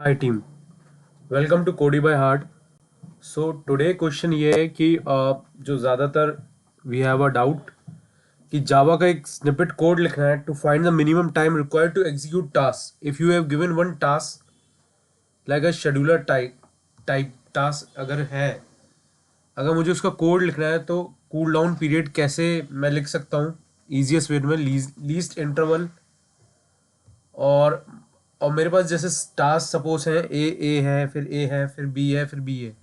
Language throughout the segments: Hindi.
हाय टीम, वेलकम टू कोडी by heart. So today question ये है कि जो ज़्यादातर वी हैव अ डाउट कि जावा का एक स्निपेट कोड लिखना है to find the minimum time required to execute task if you have given one task like a scheduler type type task अगर मुझे उसका कोड लिखना है तो कूल डाउन पीरियड कैसे मैं लिख सकता हूँ ईजिएस्ट वे में लीस्ट इंटरवल। और और मेरे पास जैसे टास्क सपोज है ए है फिर ए है फिर बी है फिर बी है,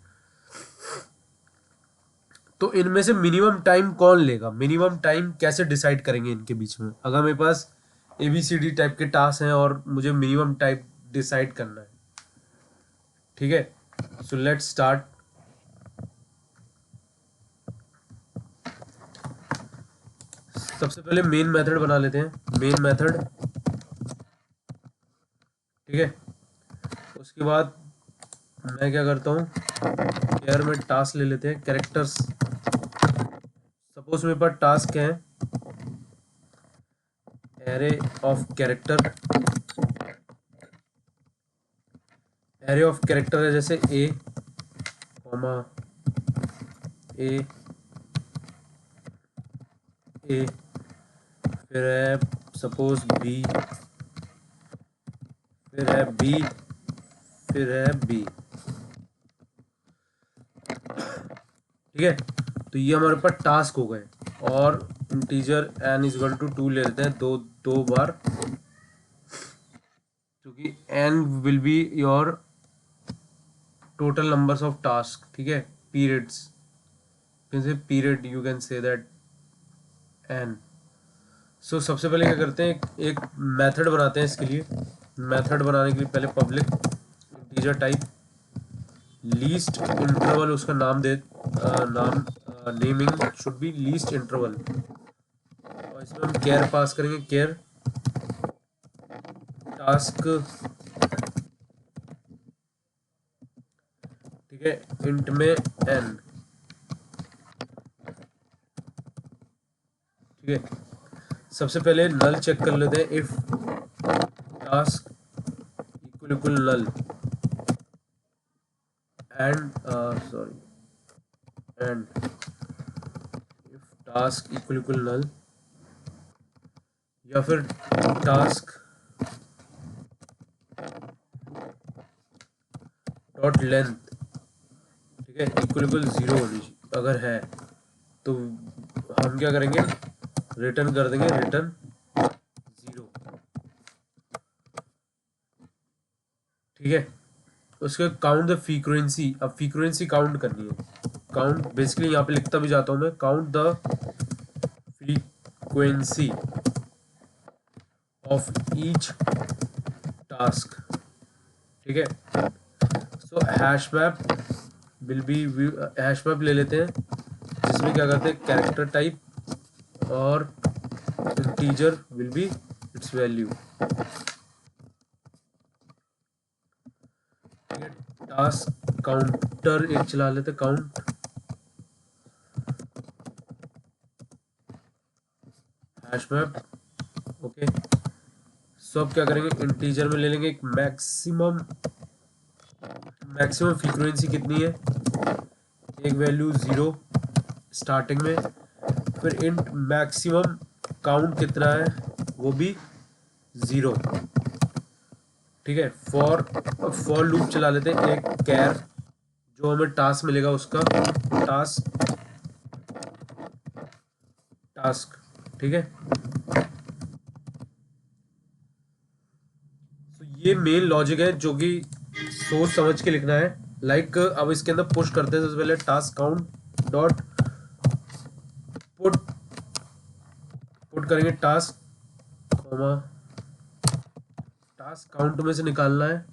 तो इनमें से मिनिमम टाइम कौन लेगा, मिनिमम टाइम कैसे डिसाइड करेंगे इनके बीच में अगर मेरे पास A B C D type के टास्क हैं और मुझे मिनिमम टाइम डिसाइड करना है। ठीक है, सो लेट्स स्टार्ट। सबसे पहले मेन मेथड बना लेते हैं, मेन मेथड। ठीक है, उसके बाद मैं क्या करता हूँ, केयर में टास्क ले लेते हैं, कैरेक्टर्स। सपोज मेरे पास टास्क है array of character, array of character है जैसे ए कॉमा ए ए, फिर है सपोज बी, फिर है बी, फिर है बी। ठीक है, तो ये हमारे पास टास्क हो गए। और integer N is equal to 2 ले लेते हैं, दो दो बार, क्योंकि N will be your total numbers of task. ठीक है, पीरियड्स, जैसे period you can say that N. So सबसे पहले क्या करते हैं, एक मेथड बनाते हैं इसके लिए। मेथड बनाने के लिए पहले public integer type least interval, उसका नाम दे नाम naming should be least interval. और इसमें हम केयर पास करेंगे, केयर टास्क। ठीक है, इंट में एन। ठीक है, सबसे पहले नल चेक कर लेते हैं, if task equal equal null and sorry and if task equal equal null, या फिर टास्क डॉट लेंथ, ठीक है, इक्वल इक्वल 0 होनी चाहिए। अगर है तो हम क्या करेंगे, रिटर्न कर देंगे, रिटर्न 0। ठीक है, उसके काउंट द फ्रीक्वेंसी, अब फ्रीक्वेंसी काउंट करनी है। काउंट बेसिकली यहाँ पे लिखता भी जाता हूँ मैं, count the frequency of each task. ठीक है, so hash map will be, hash map ले लेते हैं जिसमें क्या करते हैं, कैरेक्टर टाइप और integer will be its value. ठीक है, टास्क काउंटर एक चला लेते, count hash map. Okay, so अब क्या करेंगे, इंटीजर में ले लेंगे एक मैक्सिमम, मैक्सिमम फ्रीक्वेंसी कितनी है, एक वैल्यू 0 स्टार्टिंग में, फिर इंट मैक्सिमम काउंट कितना है वो भी 0। ठीक है, फॉर लूप चला लेते हैं, एक कैर जो हमें टास्क मिलेगा उसका, टास्क टास्क। ठीक है, तो ये मेन लॉजिक है जो कि सोच समझ के लिखना है। लाइक अब इसके अंदर पुश करते हैं, सबसे पहले task count dot put, put करेंगे टास्क कॉमा, टास्क काउंट में से निकालना है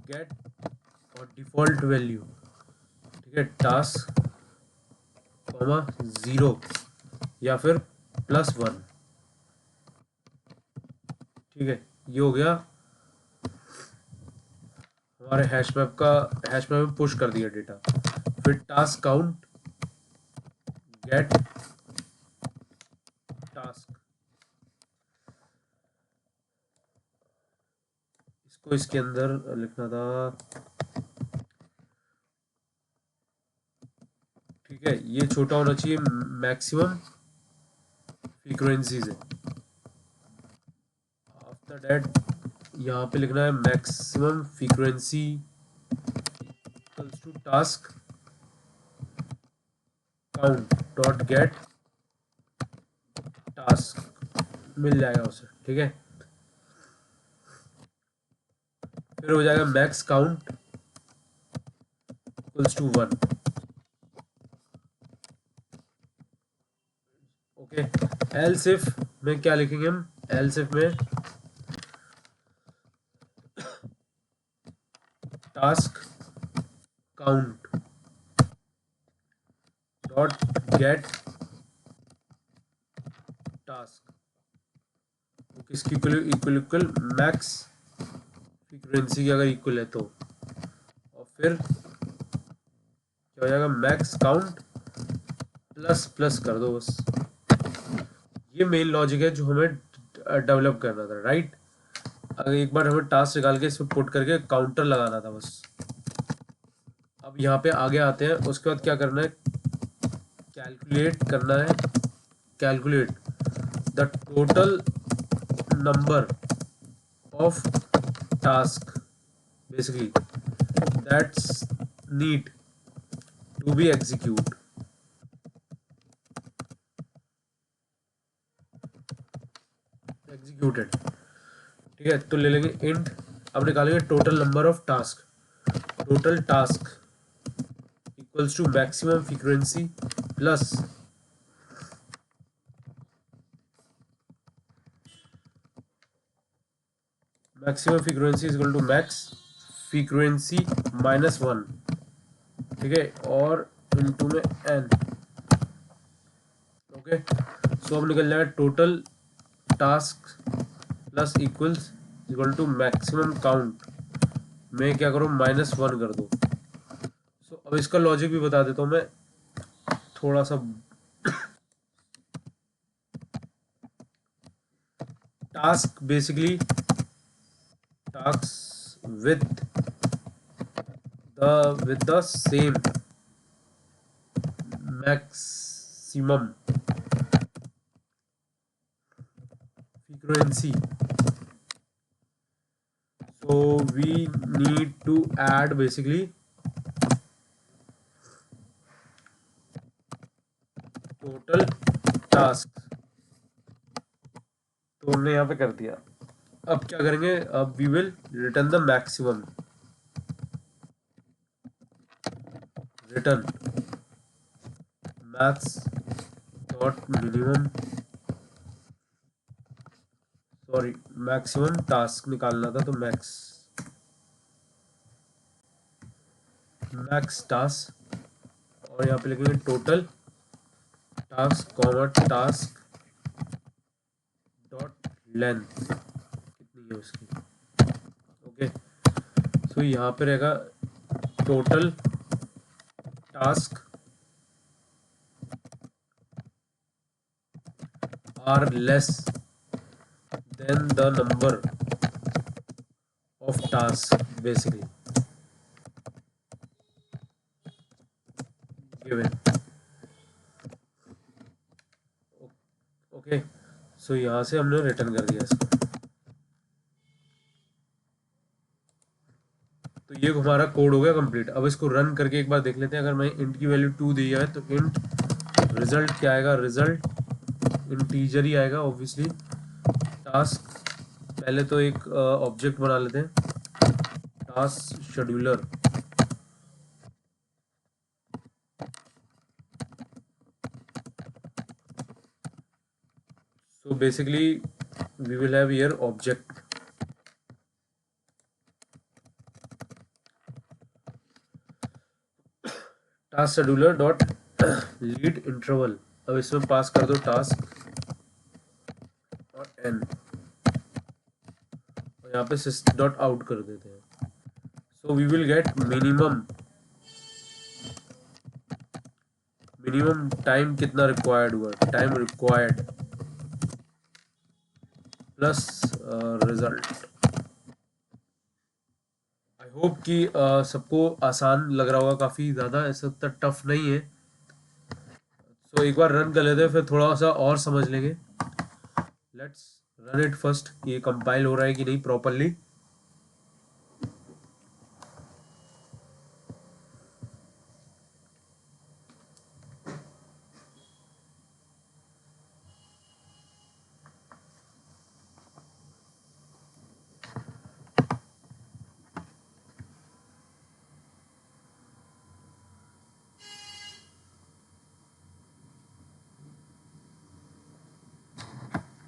गेट और डिफॉल्ट वैल्यू। ठीक है, टास्क कॉमा 0 या फिर +1। ठीक है, ये हो गया हमारे हैश मैप का, हैश मैप में पुश कर दिया डेटा। फिर टास्क काउंट गेट टास्क, इसको इसके अंदर लिखना था, ठीक है, ये छोटा होना चाहिए, मैक्सिमम फ्रीक्वेंसी से। आफ्टर दैट यहाँ पे लिखना है maximum frequency equals to task count dot get task, मिल जाएगा उसे, ठीक है। फिर हो जाएगा max count equals to 1, okay. Else if में क्या लिखेंगे हम, एल्स इफ में task count dot get task, तो किसकी equal equal equal max frequency की अगर इक्वल है तो, और फिर क्या हो जाएगा मैक्स काउंट प्लस प्लस कर दो बस। ये मेन लॉजिक है जो हमें डेवलप करना था, राइट। अगर एक बार हमें टास्क निकाल के इसमें पुट करके काउंटर लगाना था बस। अब यहाँ पे आगे आते हैं, उसके बाद क्या करना है, कैलकुलेट करना है, calculate the total number of task basically that's need to be execute, executed, ठीक है। तो ले लेंगे इंट, अब निकालेंगे total number of task, total task equals to maximum frequency plus maximum frequency is equal to max frequency minus 1, ठीक है, और इनटू में n, ओके। सो अब निकल जाएगा total task plus equals equal to maximum count में क्या करो -1 कर दो। सो अब इसका लॉजिक भी बता देता हूँ मैं थोड़ा सा। Task basically task with the same maximum frequency, so we need to add basically total task, तो हमने यहाँ पे कर दिया। अब क्या करेंगे, अब we will return the maximum, return max dot minimum, sorry maximum task निकालना था तो मैक्स टास्क, और यहाँ पे लिखेंगे total task comma task dot length कितनी है उसकी, ओके। सो यहाँ पे रहेगा total task are less than the number of task basically given, okay. So यहाँ से हमने रिटर्न कर दिया इसको। तो ये हमारा कोड हो गया कंप्लीट। अब इसको रन करके एक बार देख लेते हैं। अगर मैं इंट की वैल्यू 2 दी है तो इंट रिजल्ट क्या आएगा, रिजल्ट इंटीजर ही आएगा ऑब्वियसली। टास्क पहले तो एक ऑब्जेक्ट बना लेते हैं, task scheduler, so basically we will have here object task scheduler dot lead interval. अब इसमें पास कर दो टास्क और एन, और यहाँ पे सिस्ट डॉट आउट कर देते हैं। So we will get minimum time कितना रिक्वायर्ड हुआ, time required plus result, I hope कि सबको आसान लग रहा होगा, काफ़ी ज़्यादा ऐसा उतना टफ नहीं है। सो एक बार रन कर लेते हैं, फिर थोड़ा सा और समझ लेंगे। लेट्स रन इट फर्स्ट, ये कंपाइल हो रहा है कि नहीं प्रॉपरली।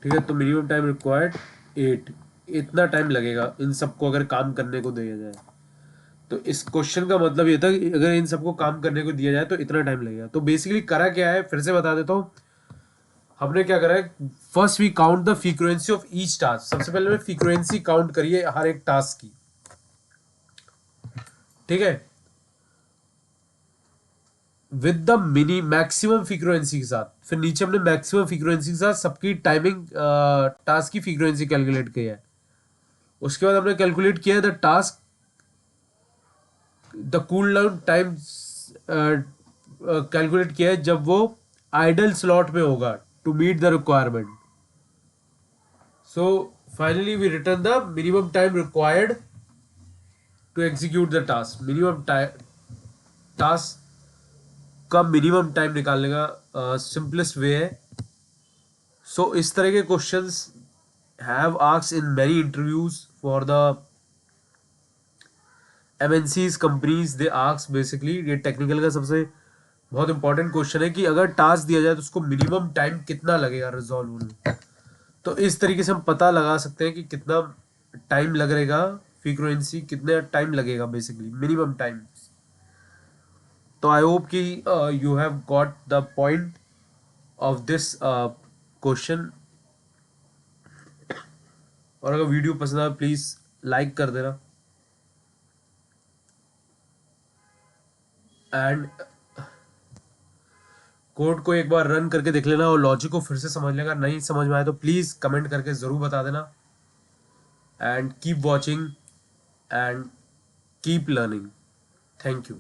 ठीक है, तो मिनिमम टाइम रिक्वायर्ड 8, इतना टाइम लगेगा इन सबको अगर काम करने को दिया जाए। तो इस क्वेश्चन का मतलब ये था कि अगर इन सबको काम करने को दिया जाए तो इतना टाइम लगेगा। तो बेसिकली करा क्या है, फिर से बता देता हूँ। हमने क्या करा है, first we count the frequency of each task. सबसे पहले फ्रीक्वेंसी काउंट करिए हर एक टास्क की, ठीक है, with the mini maximum frequency के साथ। फिर नीचे हमने मैक्सिमम फ्रीक्वेंसी के साथ सबकी टाइमिंग टास्क की फ्रीक्वेंसी कैलकुलेट किया है। उसके बाद हमने कैलकुलेट किया है the task, the cool down time calculate किया है जब वो आइडल स्लॉट में होगा to meet the requirement. So finally we return the minimum time required to execute the task. Minimum task का मिनिमम टाइम निकालने का सिंपलेस्ट वे है। सो इस तरह के questions have asked in many interviews for the MNCs companies. They ask basically, ये टेक्निकल का सबसे बहुत इंपॉर्टेंट क्वेश्चन है कि अगर टास्क दिया जाए तो उसको मिनिमम टाइम कितना लगेगा रिजॉल्व होने में। तो इस तरीके से हम पता लगा सकते हैं कि कितना टाइम लगेगा, फ्रीक्वेंसी कितना टाइम लगेगा, बेसिकली मिनिमम टाइम। तो आई होप कि you have got the point of this question. और अगर वीडियो पसंद आए प्लीज़ लाइक कर देना, एंड कोड को एक बार रन करके देख लेना और लॉजिक को फिर से समझ लेगा। नहीं समझ में आए तो प्लीज़ कमेंट करके ज़रूर बता देना। And keep watching and keep learning. Thank you.